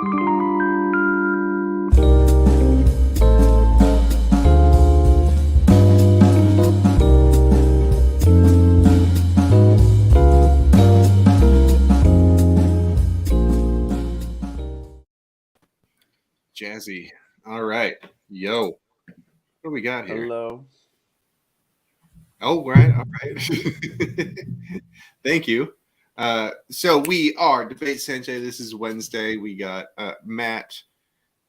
Jazzy. All right. Yo. What do we got here? Hello. Oh, right. All right. Thank you. So we are DebateSensei. This is Wednesday. We got Matt,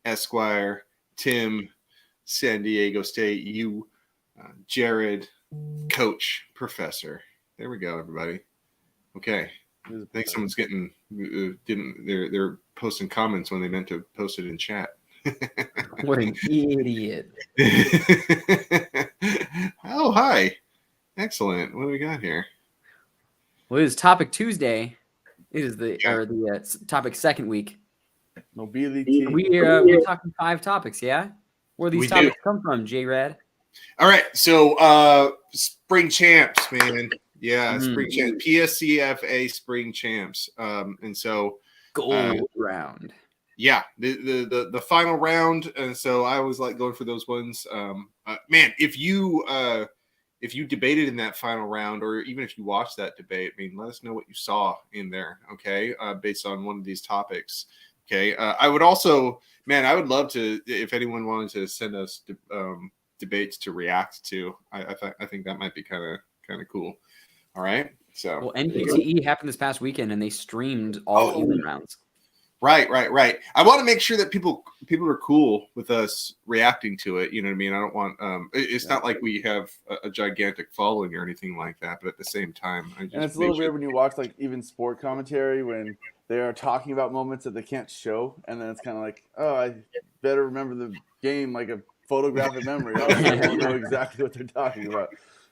Esquire, Tim, San Diego State, you, Jared, Coach, Professor. There we go, everybody. Okay. I think someone's getting they're posting comments when they meant to post it in chat. What an idiot. Oh, hi. Excellent. What do we got here? Well, it is Topic Tuesday. It is the topic second week. Mobility. We're talking 5 topics, yeah? Where these topics come from, J-Rad? All right. So Spring Champs, man. Yeah, Spring Champs. PSCFA Spring Champs. And so gold round. Yeah, the final round, and so I always like going for those ones. Man, if you debated in that final round, or even if you watched that debate, I mean, let us know what you saw in there, okay? Based on one of these topics, okay? I would also, man, I would love to, if anyone wanted to send us debates to react to. I think that might be kind of cool. All right, so well, NPTE happened this past weekend, and they streamed all even rounds. Right. I want to make sure that people are cool with us reacting to it. You know what I mean? I don't want it's not like we have a gigantic following or anything like that, but at the same time, and it's a little weird when you watch like even sport commentary when they are talking about moments that they can't show, and then it's kind of like, oh, I better remember the game like a photographic memory. I don't know exactly what they're talking about.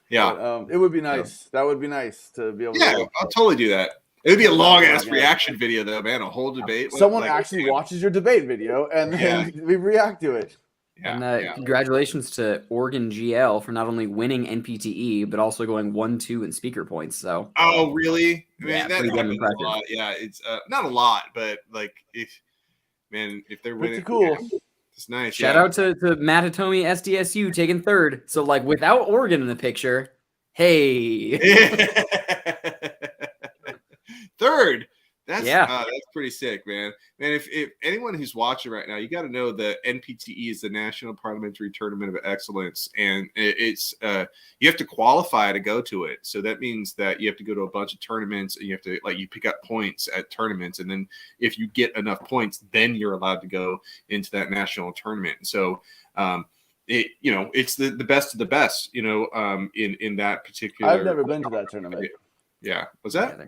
Yeah, but, it would be nice. That would be nice to be able. Yeah, to I'll totally do that. It would be a long ass reaction video though, man. A whole debate. Someone actually watches your debate video and then we react to it. Yeah, and congratulations to Oregon GL for not only winning NPTE but also going 1-2 in speaker points. So. Oh really? I mean, yeah, that happens a lot. Yeah, it's not a lot, but like if they're winning, cool. Yeah, it's nice. Shout out to Matt Hitomi SDSU taking 3rd. So like without Oregon in the picture, hey. 3rd. That's pretty sick, man. Man, if anyone who's watching right now, you got to know that NPTE is the National Parliamentary Tournament of Excellence, and it's you have to qualify to go to it. So that means that you have to go to a bunch of tournaments, and you have to you pick up points at tournaments, and then if you get enough points, then you're allowed to go into that national tournament. So it's the best of the best, in that particular. I've never been to that tournament. Yeah, was that?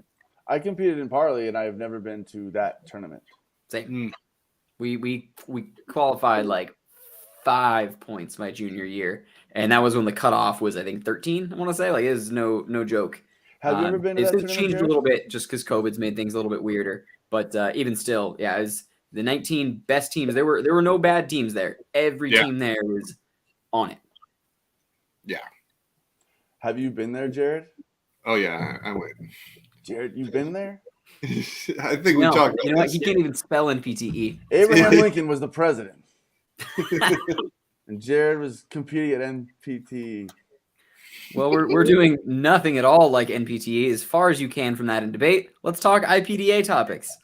I competed in Parley, and I have never been to that tournament. Same. We qualified like 5 points my junior year, and that was when the cutoff was I think 13. I want to say it is no joke. Have you ever been to that tournament? It's changed a little bit just because COVID's made things a little bit weirder. But even still, it was the 19 best teams. There were no bad teams there. Every team there was on it. Yeah. Have you been there, Jared? Oh yeah, I went. Jared, you've been there? I think we talked about what? He can't even spell NPTE. Abraham Lincoln was the president. And Jared was competing at NPTE. Well, we're doing nothing at all like NPTE as far as you can from that in debate. Let's talk IPDA topics.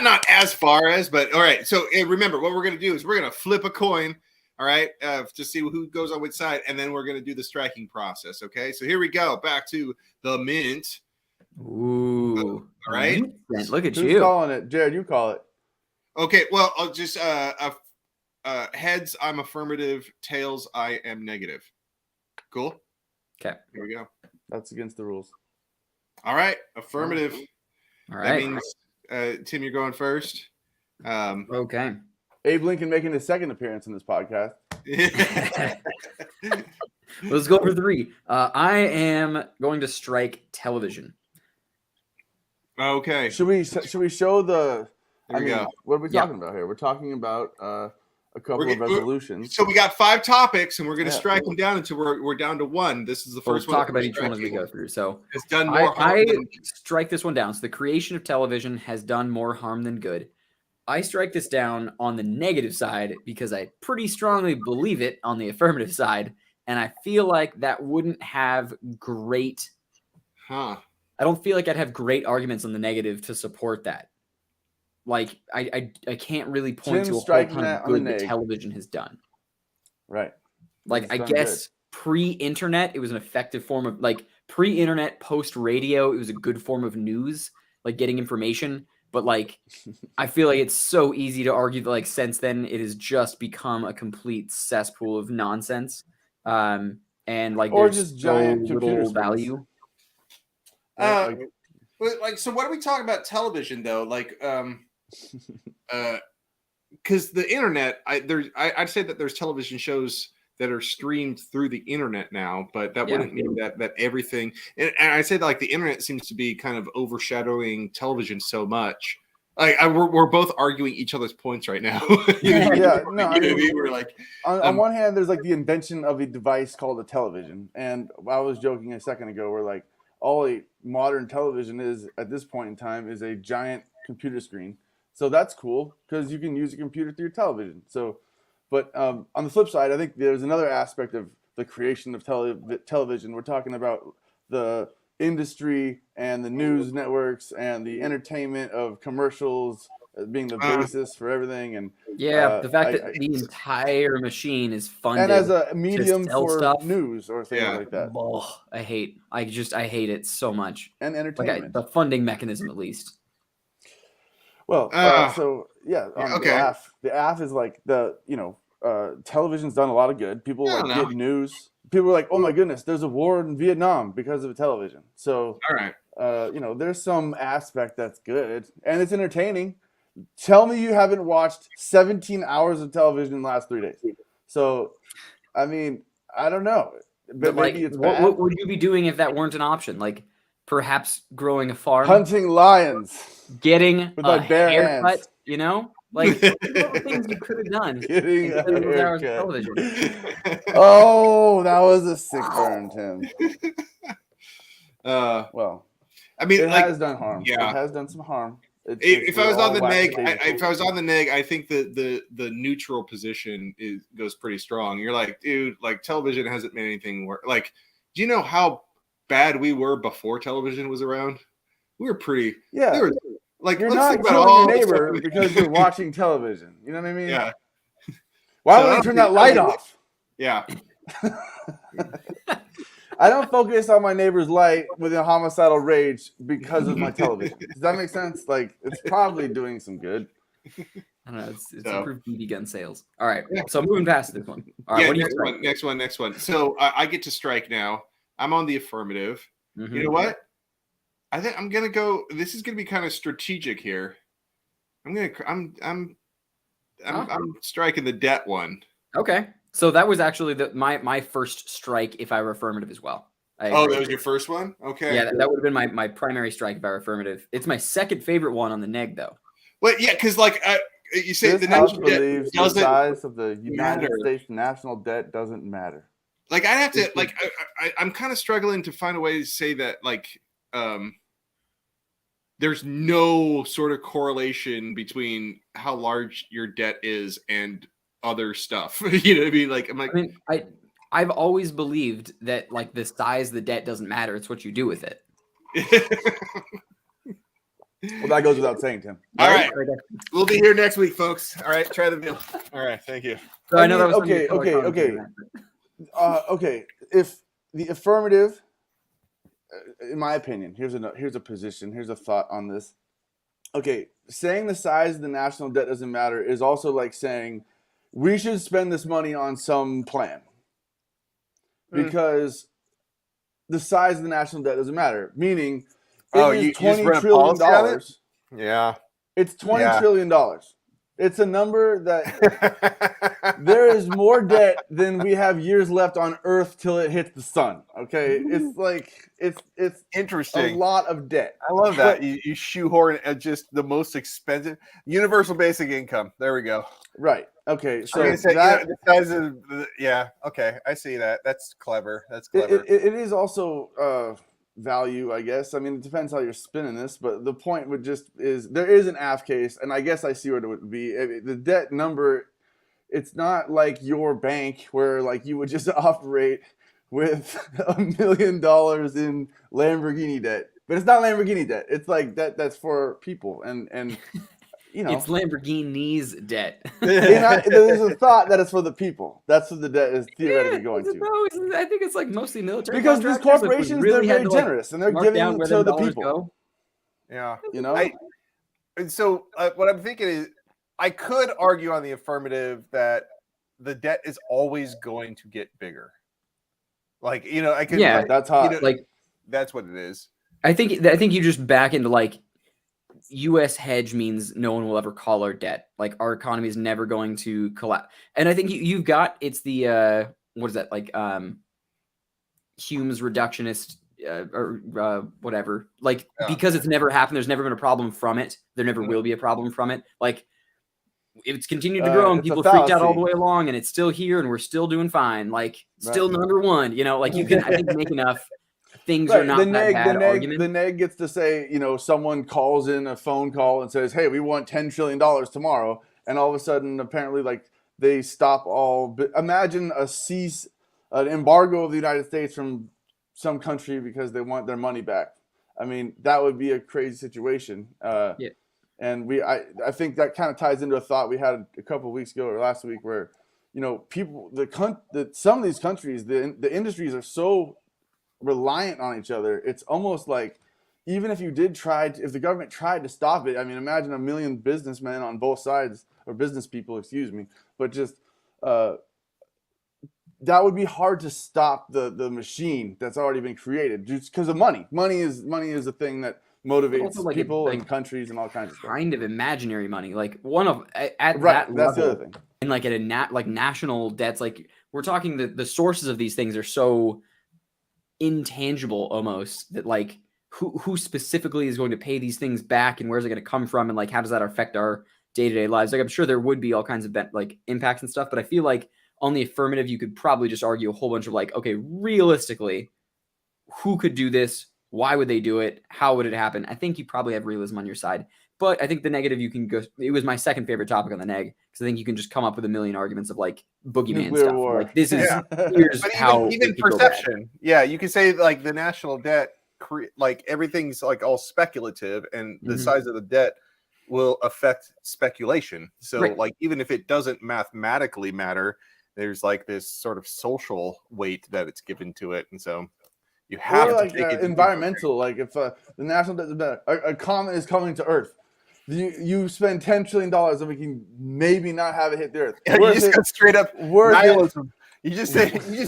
Not as far as, but all right. So remember, what we're going to do is we're going to flip a coin, all right, to see who goes on which side, and then we're going to do the striking process, okay? So here we go. Back to the mint. Ooh. All right. Look at Who's you. calling it? Jared, you call it. Okay, well, I'll just heads, I'm affirmative. Tails, I am negative. Cool? Okay. Here we go. That's against the rules. All right, affirmative. All right. That means, Tim, you're going first. Okay. Abe Lincoln making his second appearance in this podcast. Let's go for 3. I am going to strike television. Okay. Should we show the? There we go. What are we talking about here? We're talking about a couple of resolutions. So we got 5 topics, and we're going to strike them down until we're down to 1. This is the first one. We'll talk about each one as we go through. So it's done more harm I than... strike this one down. So the creation of television has done more harm than good. I strike this down on the negative side because I pretty strongly believe it on the affirmative side. And I feel like that wouldn't have great. I don't feel like I'd have great arguments on the negative to support that. Like, I can't really point to a whole ton of good that television has done. Right. Like, I guess pre-internet, it was an effective form of, like, pre-internet, post-radio, it was a good form of news, like, getting information. But, like, I feel like it's so easy to argue that, like, since then, it has just become a complete cesspool of nonsense. And, like, or there's just giant little value. So what are we talking about television, though? Like, because the internet, I'd say that there's television shows that are streamed through the internet now, but that wouldn't mean that everything. And I say that, like, the internet seems to be kind of overshadowing television so much. Like, we're both arguing each other's points right now. We're like, on one hand, there's like the invention of a device called a television, and I was joking a second ago, where like all a modern television is at this point in time is a giant computer screen. So that's cool because you can use a computer through your television. So, but on the flip side, I think there's another aspect of the creation of television. We're talking about the industry and the news networks and the entertainment of commercials being the basis for everything. And the fact that the entire machine is funded and as a medium for stuff, news or things like that. Oh, I hate it so much. And entertainment, the funding mechanism, at least. Well, the AF is like television's done a lot of good. People get news. People are like, oh my goodness, there's a war in Vietnam because of a television. So, all right, there's some aspect that's good and it's entertaining. Tell me you haven't watched 17 hours of television in the last 3 days. So, I mean, I don't know, but maybe it's bad. What would you be doing if that weren't an option? Like, perhaps growing a farm, hunting lions, getting with my bare haircut, hands. Like little things you could have done. Getting a haircut. Television. Oh, that was a sick burn, Tim. Well, I mean, it has done harm. Yeah, it has done some harm. If I was on the neg, I think the neutral position goes pretty strong. You're like, dude, like television hasn't made anything work. Like, do you know how bad we were before television was around? We were pretty. Yeah. We were, like, you're not killing your neighbor because you're watching television. You know what I mean? Yeah. Why would you turn that light off? Yeah. I don't focus on my neighbor's light with a homicidal rage because of my television. Does that make sense? Like, it's probably doing some good. I don't know. It's improved BB gun sales. All right. So moving past this one. All right. Next one. So I get to strike now. I'm on the affirmative. Mm-hmm. You know what? I think I'm gonna go. This is gonna be kind of strategic here. I'm striking the debt one. Okay. So that was actually my first strike if I were affirmative as well. That was your first one? Okay. Yeah, that would have been my primary strike if I were affirmative. It's my second favorite one on the neg, though. Well, yeah, because like you say, this house believes the size of the United States national debt doesn't matter. Like, I have to, like, I'm kind of struggling to find a way to say that, like, there's no sort of correlation between how large your debt is and other stuff. You know what I mean? Like, I've always believed that, like, the size of the debt doesn't matter. It's what you do with it. Well, that goes without saying, Tim. All right. We'll be here next week, folks. All right. Try the meal. All right. Thank you. So I know that was okay. If the affirmative, in my opinion, here's a position, here's a thought on this. Okay, saying the size of the national debt doesn't matter is also like saying we should spend this money on some plan because the size of the national debt doesn't matter. Meaning, $20 trillion. Yeah, it's $20 trillion. It's a number that there is more debt than we have years left on Earth till it hits the sun. Okay, it's like it's interesting. A lot of debt. I love that you shoehorn at just the most expensive universal basic income. There we go. Right. Okay. So the size of okay, I see that. That's clever. It is also value, I guess. I mean, it depends how you're spinning this, but the point would just is there is an AF case, and I guess I see what it would be. The debt number, it's not like your bank where like you would just operate with $1 million in Lamborghini debt, but it's not Lamborghini debt. It's like that's for people, and you know, it's Lamborghini's debt. There's a thought that it's for the people. That's what the debt is theoretically going to. I think it's like mostly military because these corporations really they're very generous and they're giving it to the people. Go. Yeah, you know. So what I'm thinking is, I could argue on the affirmative that the debt is always going to get bigger. Like, you know, I could. Yeah, that's hot. You know, like that's what it is. I think you just back into like U.S. hedge means no one will ever call our debt. Like our economy is never going to collapse. And I think you've got it's the what is that like Hume's reductionist or whatever. Like because it's never happened, there's never been a problem from it. There never will be a problem from it. Like it's continued to grow and people freaked out all the way along, and it's still here, and we're still doing fine. Like still number one. You know, like you can I think make enough. Things are not that bad argument. The neg gets to say, you know, someone calls in a phone call and says, hey, we want $10 trillion tomorrow. And all of a sudden, apparently, like, they stop all. Imagine an embargo of the United States from some country because they want their money back. I mean, that would be a crazy situation. And I think that kind of ties into a thought we had a couple of weeks ago or last week where, you know, people, some of these countries, the industries are so reliant on each other. It's almost like even if if the government tried to stop it, I mean, imagine 1 million businessmen on both sides, or business people, excuse me, but just that would be hard to stop the machine that's already been created just because of money. Money is a thing that motivates like people and countries and all kinds of stuff. Kind of imaginary money, like one of at that that's level, the other thing. And like at national debts, like we're talking the sources of these things are so intangible almost that like who specifically is going to pay these things back and where's it going to come from and like how does that affect our day-to-day lives. Like I'm sure there would be all kinds of like impacts and stuff, but I feel like on the affirmative you could probably just argue a whole bunch of like, okay, realistically who could do this, why would they do it, how would it happen. I think you probably have realism on your side, but I think the negative you can go, it was my second favorite topic on the neg because I think you can can come up with a million arguments of like boogeyman stuff. Like this is here's but how even perception. Yeah, you can say like the national debt, like everything's like all speculative, and the size of the debt will affect speculation. So like even if it doesn't mathematically matter, there's like this sort of social weight that it's given to it, and so you have to take it environmental. Like if the national debt is better, a comet is coming to Earth. You spend $10 trillion and we can maybe not have it hit the Earth. You just go straight up nihilism. You just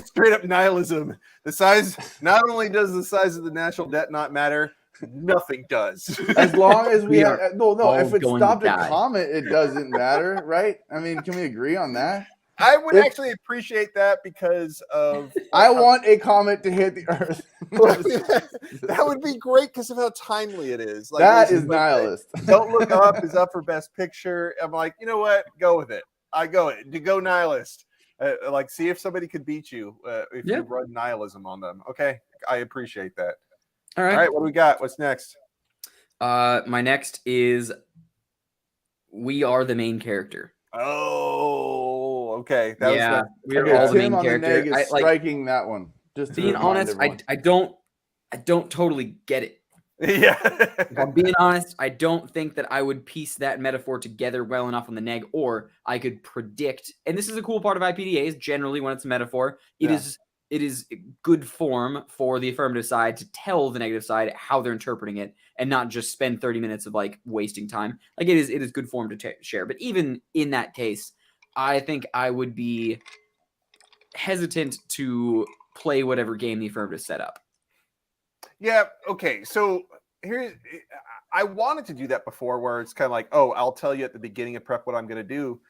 straight up nihilism. The size, not only does the size of the national debt not matter, nothing does. As long as we have if it stopped a comet, it doesn't matter, right? I mean, can we agree on that? I would actually appreciate that because of I want a comet to hit the Earth. That would be great because of how timely it is. Like, that is nihilist. Don't Look Up is up for Best Picture. I'm like, you know what? Go with it. Go nihilist. Like, see if somebody could beat you if you run nihilism on them. Okay, I appreciate that. All right, what do we got? What's next? My next is we are the main character. Oh, okay. We are all the main character. Is striking that one. Just being honest, I don't totally get it. Yeah. If I'm being honest, I don't think that I would piece that metaphor together well enough on the neg, or I could predict. And this is a cool part of IPDAs. Generally, when it's a metaphor, it is good form for the affirmative side to tell the negative side how they're interpreting it, and not just spend 30 minutes of like wasting time. Like it is good form to share. But even in that case, I think I would be hesitant to play whatever game the affirmative set up. Yeah. Okay. So I wanted to do that before, where it's kind of like, oh, I'll tell you at the beginning of prep what I'm going to do.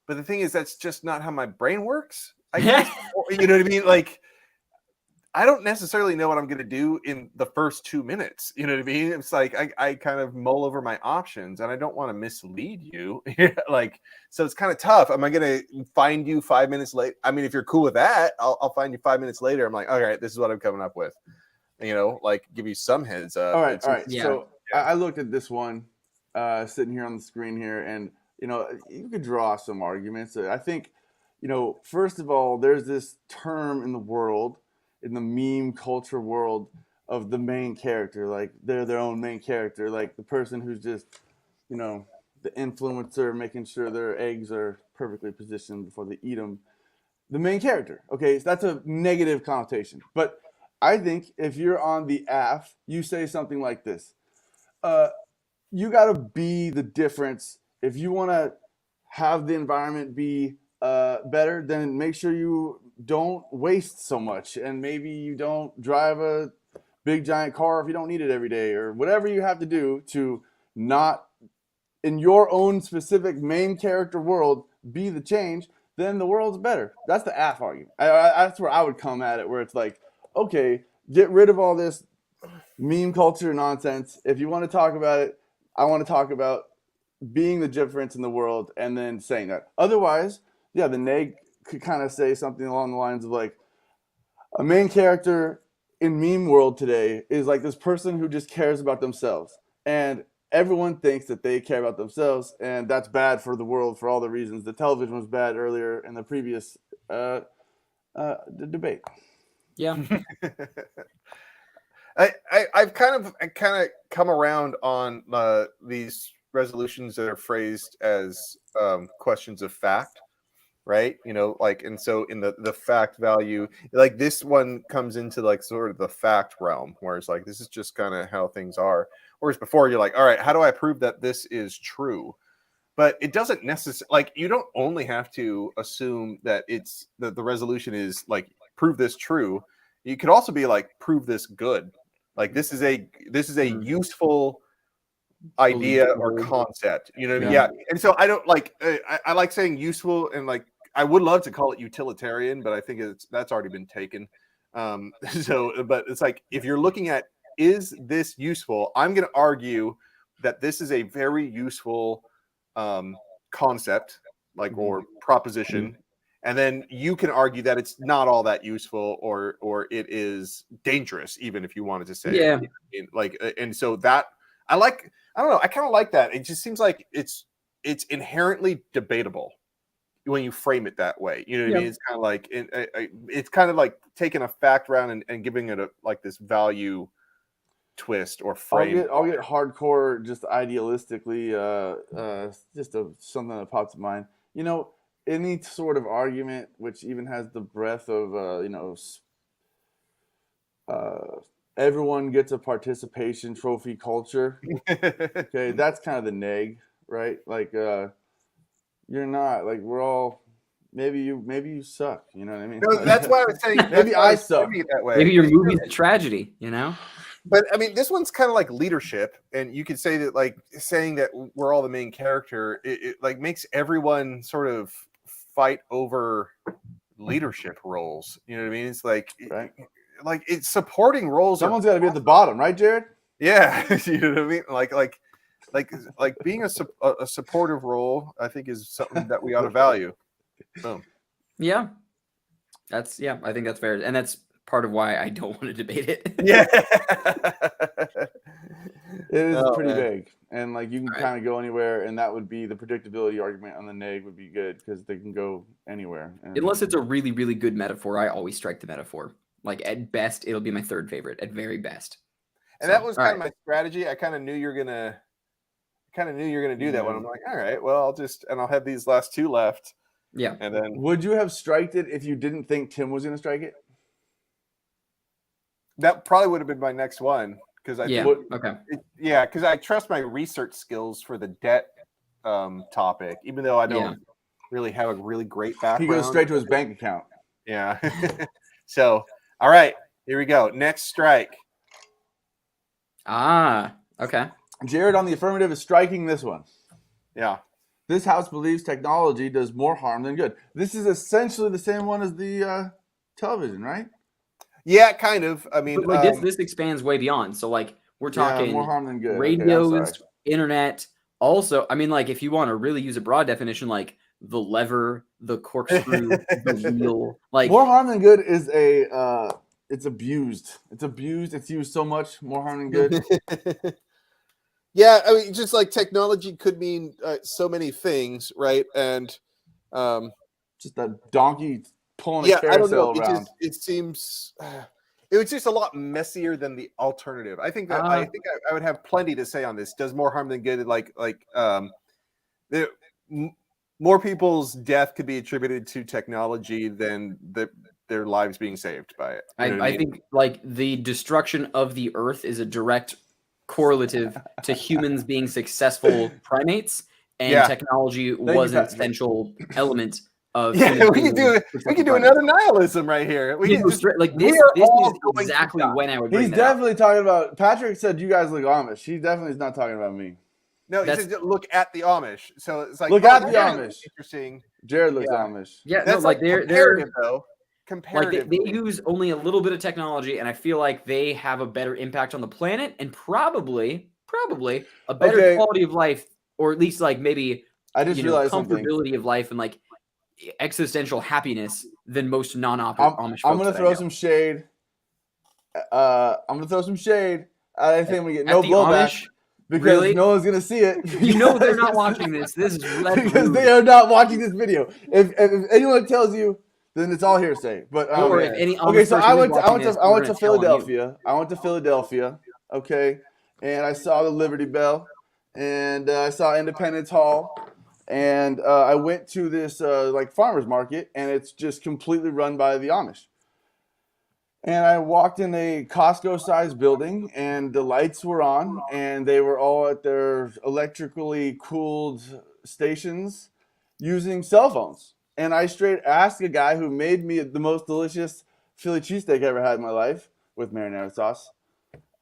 But the thing is, that's just not how my brain works. I guess, you know what I mean? Like, I don't necessarily know what I'm going to do in the first 2 minutes. You know what I mean? It's like I kind of mull over my options, and I don't want to mislead you. Like, so it's kind of tough. Am I going to find you 5 minutes late? I mean, if you're cool with that, I'll find you 5 minutes later. I'm like, all right, this is what I'm coming up with. like give you some heads up. All right. Yeah. So I looked at this one sitting here on the screen here, and you could draw some arguments. I think, first of all, there's this term in the world, in the meme culture world, of the main character. Like they're their own main character, like the person who's just, the influencer, making sure their eggs are perfectly positioned before they eat them. The main character. Okay, so that's a negative connotation. But I think if you're on the AF, you say something like this. You got to be the difference. If you want to have the environment be better, then make sure you don't waste so much. And maybe you don't drive a big giant car if you don't need it every day, or whatever you have to do to not, in your own specific main character world, be the change, then the world's better. That's the AF argument. That's where I would come at it, where it's like, okay, get rid of all this meme culture nonsense. If you want to talk about it, I want to talk about being the difference in the world and then saying that. Otherwise, the neg could kind of say something along the lines of like, a main character in meme world today is like this person who just cares about themselves. And everyone thinks that they care about themselves, and that's bad for the world for all the reasons. The television was bad earlier in the previous debate. Yeah. I've kind of come around on these resolutions that are phrased as questions of fact, right? And so in the fact value, like this one comes into like sort of the fact realm, where it's like this is just kind of how things are. Whereas before you're like, all right, how do I prove that this is true? But it doesn't necessarily, like, you don't only have to assume that it's the resolution is like prove this true. You could also be like prove this good. Like this is a useful idea or concept. You know what I mean? Yeah. And so I don't like I like saying useful, and like I would love to call it utilitarian, but I think that's already been taken. But it's like if you're looking at, is this useful? I'm going to argue that this is a very useful concept, like, or proposition. And then you can argue that it's not all that useful, or it is dangerous, even if you wanted to say, and so that I don't know. I kind of like that. It just seems like it's inherently debatable when you frame it that way. You know what I mean? It's kind of like it's kind of like taking a fact round and giving it like this value twist or frame. I'll get hardcore, just idealistically, something that pops to mind. Any sort of argument which even has the breath of everyone gets a participation trophy culture. Okay, that's kind of the neg, right? Like you're not, like, we're all, maybe you suck, you know what I mean? No, that's why I was saying maybe I suck that way. Maybe your movie's a tragedy, But I mean, this one's kind of like leadership, and you could say that, like, saying that we're all the main character, it like makes everyone sort of fight over leadership roles. You know what I mean? It's like, right. Like it's supporting roles. Someone's got to be at the bottom, right, Jared? Yeah, you know what I mean? Like being a supportive role, I think, is something that we ought to value. Boom. Yeah, I think that's fair, and that's part of why I don't want to debate it. Yeah. It is pretty big, and like you can kind of go anywhere, and that would be the predictability argument on the neg would be good because they can go anywhere. Unless it's a really, really good metaphor, I always strike the metaphor. Like at best, it'll be my third favorite. At very best, and that was kind of my strategy. I kind of knew you're gonna do that one. I'm like, all right, well, I'll have these last two left. Yeah, and then would you have striked it if you didn't think Tim was gonna strike it? That probably would have been my next one. Because because I trust my research skills for the debt topic, even though I don't really have a really great background. He goes straight to his bank account. Yeah. So, all right, here we go. Next strike. Okay. Jared on the affirmative is striking this one. Yeah. This house believes technology does more harm than good. This is essentially the same one as the television, right? Yeah, kind of. I mean, but like this expands way beyond. So like we're talking more harm than good. Radios, internet. Also, I mean, like if you want to really use a broad definition, like the lever, the corkscrew, the wheel, like more harm than good is it's abused. It's abused. It's used so much, more harm than good. Yeah, I mean, just like technology could mean so many things, right? And just a donkey pulling a I don't know. carousel around. It seems it was just a lot messier than the alternative. I think that I would have plenty to say on this. Does more harm than good. More people's death could be attributed to technology than their lives being saved by it. I think like the destruction of the earth is a direct correlative to humans being successful primates, and technology was an essential element of. Yeah, we can do another nihilism right here. We can just like this is exactly when I would bring He's definitely talking about. Patrick said you guys look Amish. He definitely is not talking about me. No, he says look at the Amish. So it's like look at the Amish. Interesting. Jared looks Amish. Yeah, that's like they're though. Comparatively. Like they use only a little bit of technology, and I feel like they have a better impact on the planet, and probably a better quality of life, or at least like maybe I just realized comfortability of life and like existential happiness than most non-Amish folks. I'm gonna throw some shade. I think we get no blowback. Because no one's gonna see it. They're not watching this. This is because they are not watching this video. If anyone tells you, then it's all hearsay. But if any so I went to Philadelphia. I went to Philadelphia. Okay, and I saw the Liberty Bell, and I saw Independence Hall, and I went to this like farmers market, and it's just completely run by the Amish. And I walked in a Costco-sized building, and the lights were on, and they were all at their electrically cooled stations using cell phones. And I straight asked a guy who made me the most delicious Philly cheesesteak I ever had in my life with marinara sauce,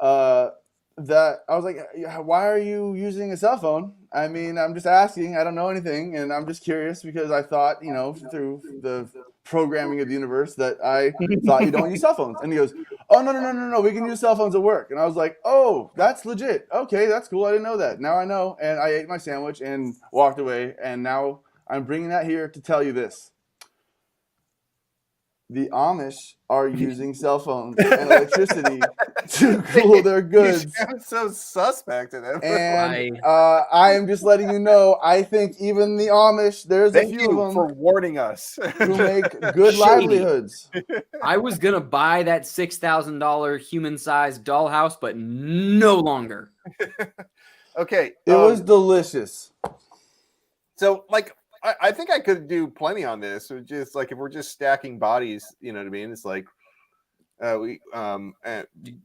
that I was like, why are you using a cell phone? I mean, I'm just asking. I don't know anything, and I'm just curious because I thought, through the programming of the universe that I thought you don't use cell phones. And he goes, oh, no, we can use cell phones at work. And I was like, oh, that's legit. Okay, that's cool. I didn't know that. Now I know. And I ate my sandwich and walked away. And now I'm bringing that here to tell you this. The Amish are using cell phones and electricity to cool their goods. You sound so suspect in it. And I am just letting you know, I think even the Amish, there's a few of them for warning us who make good livelihoods. I was going to buy that $6,000 human-sized dollhouse, but no longer. Okay. It was delicious. So, like, I think I could do plenty on this. So just like if we're just stacking bodies, you know what I mean? It's like but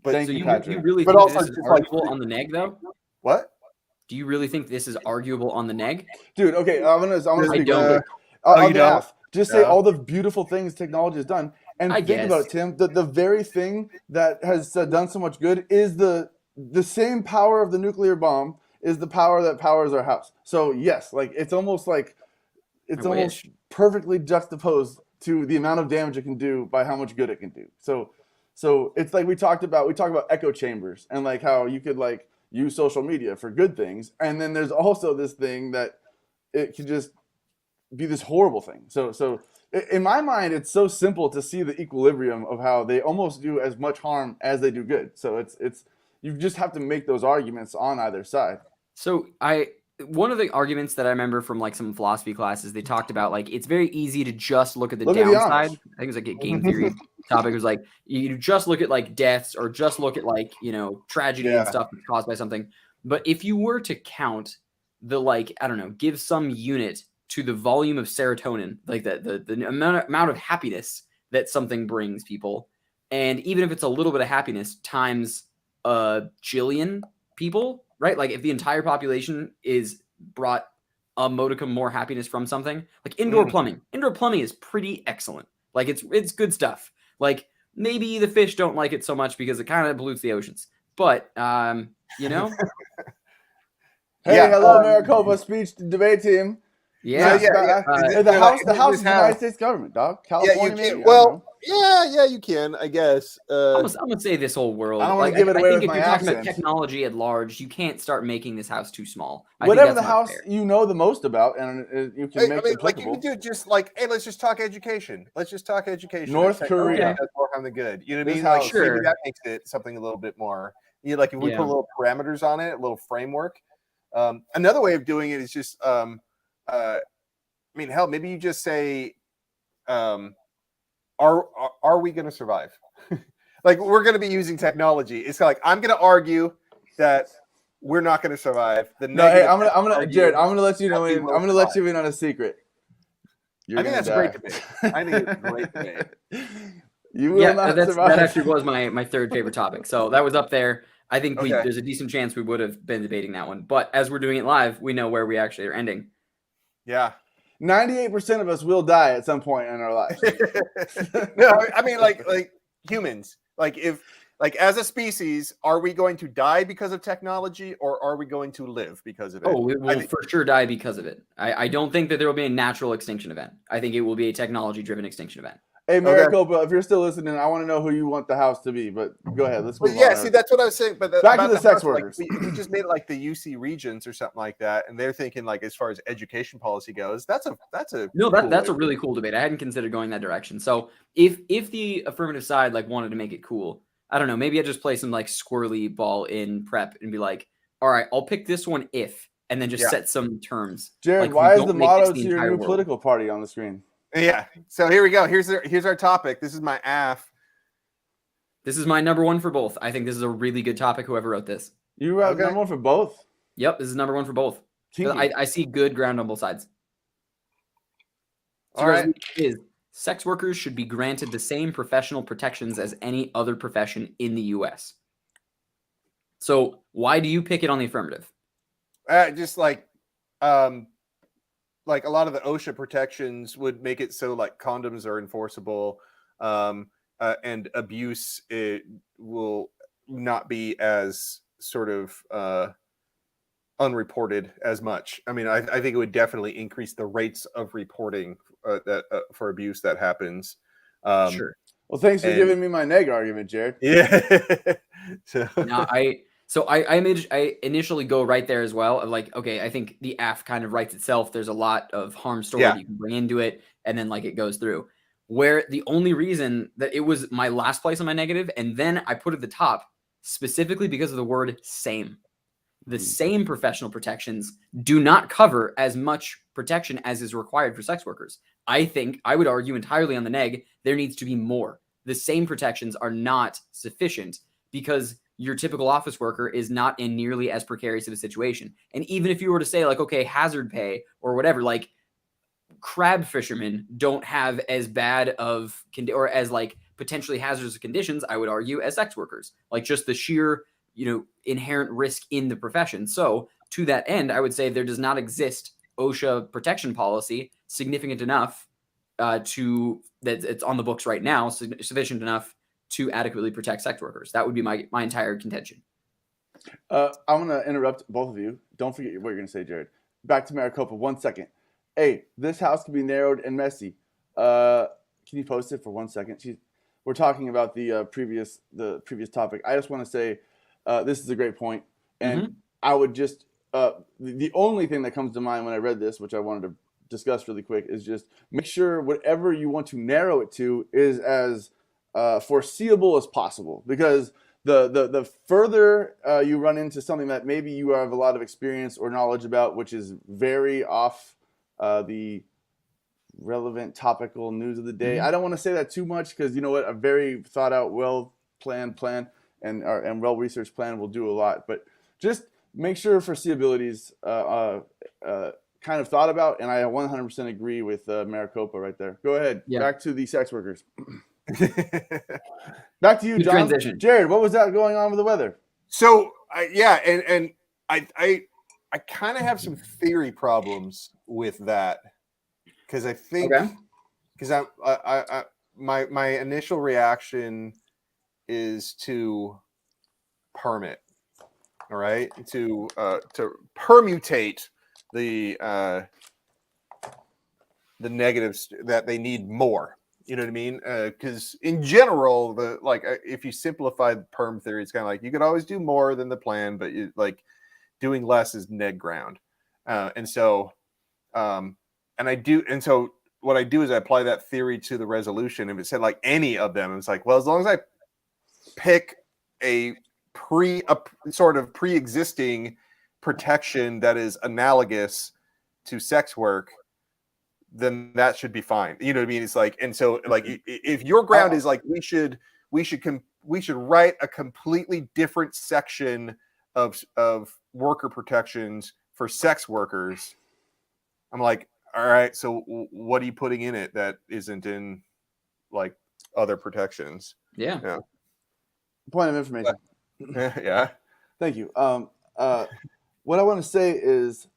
Thank you, Patrick. You really think this is arguable on the neg though? What? Do you really think this is arguable on the neg? Dude, okay, I'm gonna speak just say all the beautiful things technology has done. And think about it, Tim. The very thing that has done so much good is the same power of the nuclear bomb is the power that powers our house. So yes, like it's almost perfectly juxtaposed to the amount of damage it can do by how much good it can do. So it's like we talk about echo chambers and like how you could like use social media for good things, and then there's also this thing that it could just be this horrible thing. So in my mind, it's so simple to see the equilibrium of how they almost do as much harm as they do good. So it's you just have to make those arguments on either side. So one of the arguments that I remember from like some philosophy classes, they talked about like it's very easy to just look at the downside. I think it was like a game theory topic. It was like you just look at like deaths or just look at like, tragedy and stuff that's caused by something. But if you were to count the like, I don't know, give some unit to the volume of serotonin, like the amount of happiness that something brings people, and even if it's a little bit of happiness times a jillion people, right? Like if the entire population is brought a modicum more happiness from something, like indoor plumbing. Indoor plumbing is pretty excellent. Like it's good stuff. Like maybe the fish don't like it so much because it kind of pollutes the oceans. But Hey, hello, Maricopa speech debate team. Yeah, the House is the United States government, dog. California, maybe. Well, yeah, you can, I guess. I'm gonna say this whole world. I don't want to give it away with my accent. If you're talking about technology at large, you can't start making this house too small. Whatever the house you know the most about, and you can make it applicable. Like you can do just like, hey, let's just talk education. Let's just talk education. North Korea. That's more on the good. You know what I mean? Like, sure. Maybe that makes it something a little bit more. You know, like if we put little parameters on it, a little framework. Another way of doing it is just, I mean, hell, maybe you just say, are we going to survive? Like, we're going to be using technology. It's like, I'm going to argue that we're not going to survive. I'm gonna, Jared, I'm gonna let you know. I'm gonna let you in on a secret. I think that's a great debate. I think it's a great debate. You will not survive. That actually was my third favorite topic. So that was up there. I think there's a decent chance we would have been debating that one. But as we're doing it live, we know where we actually are ending. Yeah. 98% of us will die at some point in our lives. No, I mean, like humans. Like as a species, are we going to die because of technology, or are we going to live because of it? Oh, we will for sure die because of it. I don't think that there will be a natural extinction event. I think it will be a technology-driven extinction event. Hey, Maricopa, if you're still listening, I want to know who you want the house to be. But go ahead, let's move on. Yeah, see, that's what I was saying. But back to the sex workers. Like, we just made it like the UC regions or something like that, and they're thinking like as far as education policy goes, that's a really cool debate. I hadn't considered going that direction. So if the affirmative side like wanted to make it cool, I don't know, maybe I just play some like squirrely ball in prep and be like, all right, I'll pick this one and then just set some terms. Jared, like, why is the motto to your new political party on the screen? Yeah. So here we go. Here's our topic. This is my AF. This is my number one for both. I think this is a really good topic. Whoever wrote this. You wrote number one for both? Yep. This is number one for both. I see good ground on both sides. So all right. Sex workers should be granted the same professional protections as any other profession in the U.S. So why do you pick it on the affirmative? Just like a lot of the OSHA protections would make it so like condoms are enforceable, and abuse will not be as sort of unreported as much. I mean, I think it would definitely increase the rates of reporting for abuse that happens. Sure. Well, thanks for giving me my neg argument, Jared. Yeah. I initially go right there as well. Like, okay, I think the AF kind of writes itself. There's a lot of harm story that you can bring into it, and then like it goes through. Where the only reason that it was my last place on my negative, and then I put it at the top specifically because of the word same. The same professional protections do not cover as much protection as is required for sex workers. I think I would argue entirely on the neg, there needs to be more. The same protections are not sufficient because your typical office worker is not in nearly as precarious of a situation. And even if you were to say like, okay, hazard pay or whatever, like crab fishermen don't have as bad of or as like potentially hazardous conditions, I would argue, as sex workers, like just the sheer, inherent risk in the profession. So to that end, I would say there does not exist OSHA protection policy significant enough that it's on the books right now, sufficient enough to adequately protect sex workers. That would be my entire contention. I'm going to interrupt both of you. Don't forget what you're going to say, Jared. Back to Maricopa, 1 second. Hey, this house can be narrowed and messy. Can you post it for 1 second? We're talking about the previous topic. I just want to say this is a great point. And I would just, the only thing that comes to mind when I read this, which I wanted to discuss really quick, is just make sure whatever you want to narrow it to is as foreseeable as possible, because the further you run into something that maybe you have a lot of experience or knowledge about, which is very off the relevant topical news of the day. I don't want to say that too much because you know what, a very thought out, well planned plan and well researched plan will do a lot. But just make sure foreseeability is kind of thought about, and I 100% agree with Maricopa right there. Go ahead. Yeah. Back to the sex workers. Back to you, John. Transition. Jared, what was that going on with the weather? So and I kind of have some theory problems with that because I think because my initial reaction is to permit, all right, to permutate the the negatives that they need more. You know what I mean? Because in general, if you simplify the perm theory, it's kind of like you could always do more than the plan, but doing less is neg ground. So what I do is I apply that theory to the resolution. If it said like any of them, it's like, well, as long as I pick a sort of pre-existing protection that is analogous to sex work, then that should be fine. You know what I mean? It's like, and so like, if your ground is like, we should write a completely different section of worker protections for sex workers. I'm like, all right, so what are you putting in it that isn't in like other protections? Yeah. Point of information. Yeah. Thank you. What I want to say is,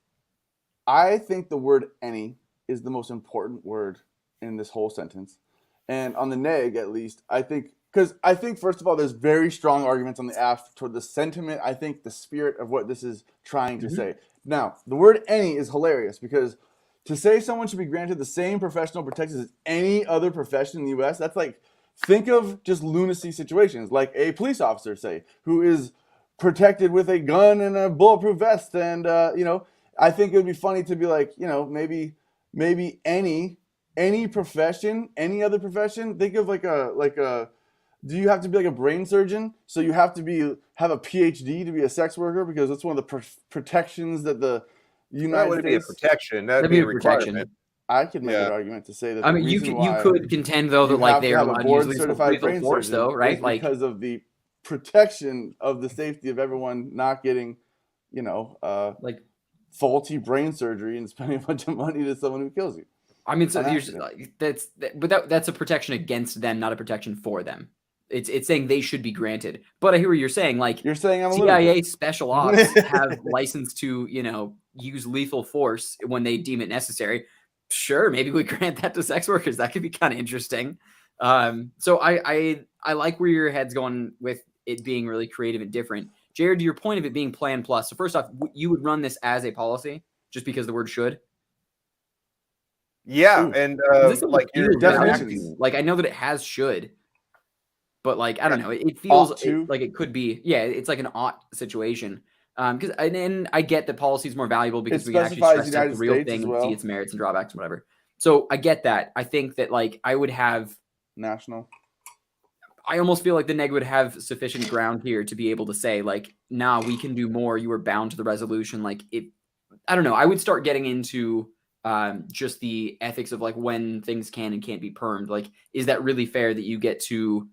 I think the word any is the most important word in this whole sentence. And on the neg, at least, I think, first of all, there's very strong arguments on the aft toward the sentiment, I think the spirit of what this is trying to say. Now, the word any is hilarious because to say someone should be granted the same professional protections as any other profession in the U.S., that's like, think of just lunacy situations, like a police officer, say, who is protected with a gun and a bulletproof vest. And, I think it would be funny to be like, maybe any profession, any other profession. Think of like a. Do you have to be like a brain surgeon? So you have to have a PhD to be a sex worker because that's one of the protections that the United States. That would be a protection. That'd be a requirement. I could make an argument to say that. I mean, you could contend though that like they are allowed to use lethal force, though, right? Like because of the protection of the safety of everyone not getting, like faulty brain surgery and spending a bunch of money to someone who kills you. I mean, so that's a protection against them, not a protection for them. It's saying they should be granted. But I hear what you're saying. Like you're saying, I'm CIA special ops have license to use lethal force when they deem it necessary. Sure, maybe we grant that to sex workers. That could be kind of interesting. So I like where your head's going with it being really creative and different. Jared, to your point of it being Plan Plus. So first off, you would run this as a policy just because the word should. Yeah, ooh. And like your definitions. Like I know that it has should, but like I don't know, it feels like it could be. Yeah, it's like an ought situation. Because and I get that policy is more valuable because we can actually stress out the real thing and see its merits and drawbacks and whatever. So I get that. I think that like I would have national. I almost feel like the neg would have sufficient ground here to be able to say like, nah, we can do more. You are bound to the resolution. Like it, I don't know. I would start getting into just the ethics of like when things can and can't be permed. Like, is that really fair that you get to,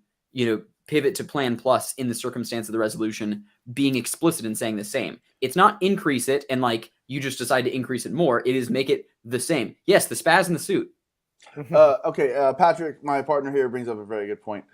pivot to Plan Plus in the circumstance of the resolution being explicit and saying the same? It's not increase it and like you just decide to increase it more. It is make it the same. Yes, the spaz in the suit. Okay, Patrick, my partner here, brings up a very good point.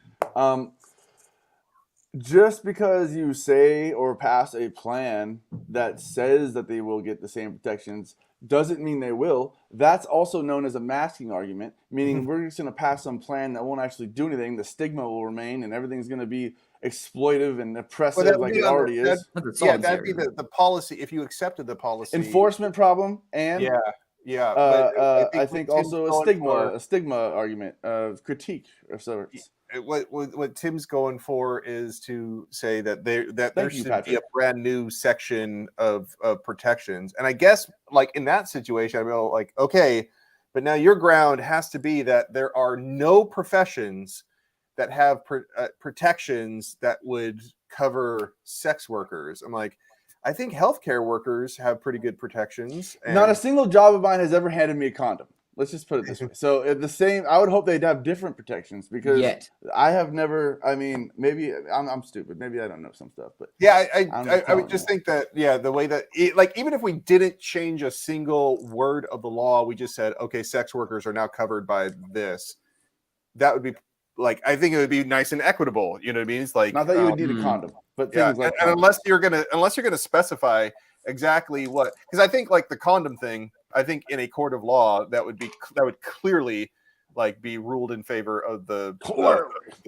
Just because you say or pass a plan that says that they will get the same protections doesn't mean they will. That's also known as a masking argument, meaning we're just going to pass some plan that won't actually do anything. The stigma will remain, and everything's going to be exploitive and oppressive like it already is. That'd be the policy if you accepted the policy. Enforcement problem and I think also a stigma argument of critique of sorts. What Tim's going for is to say that there should be a brand new section of protections, and I guess like in that situation, I'd be like, okay, but now your ground has to be that there are no professions that have protections that would cover sex workers. I'm like, I think healthcare workers have pretty good protections. Not a single job of mine has ever handed me a condom. Let's just put it this way. So I would hope they'd have different protections because I have never. I mean, maybe I'm stupid. Maybe I don't know some stuff, but yeah, I would just think that the way that even if we didn't change a single word of the law, we just said okay, sex workers are now covered by this. That would be like I think it would be nice and equitable. You know what I mean? It's like not that you would need a condom, but things like and unless you're gonna specify exactly what, because I think like the condom thing. I think in a court of law that would clearly like be ruled in favor of the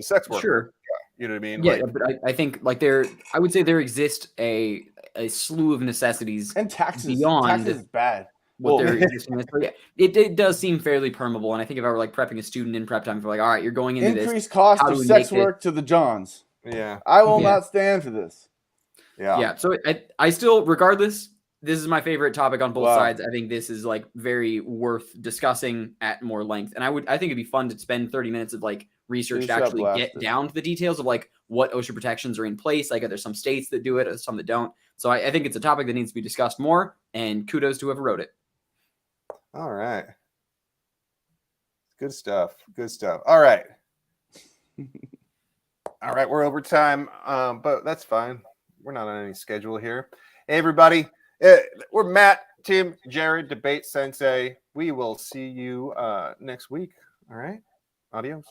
sex worker. Sure. Yeah. You know what I mean? Yeah, but I think like I would say there exists a slew of necessities and taxes. Beyond taxes is bad. what their existing is. So yeah, it does seem fairly permeable. And I think if I were like prepping a student in prep time, for like, all right, you're going into increased cost of sex work to the Johns. Yeah, I will not stand for this. Yeah. So I still, regardless, this is my favorite topic on both sides. I think this is like very worth discussing at more length. And I think it'd be fun to spend 30 minutes of like research to actually get down to the details of like what OSHA protections are in place. Like there's some states that do it, some that don't. So I think it's a topic that needs to be discussed more, and kudos to whoever wrote it. All right. Good stuff. Good stuff. All right. All right. We're over time, but that's fine. We're not on any schedule here. Hey, everybody. We're Matt, Tim, Jared, DebateSensei. We will see you next week. All right. Adios.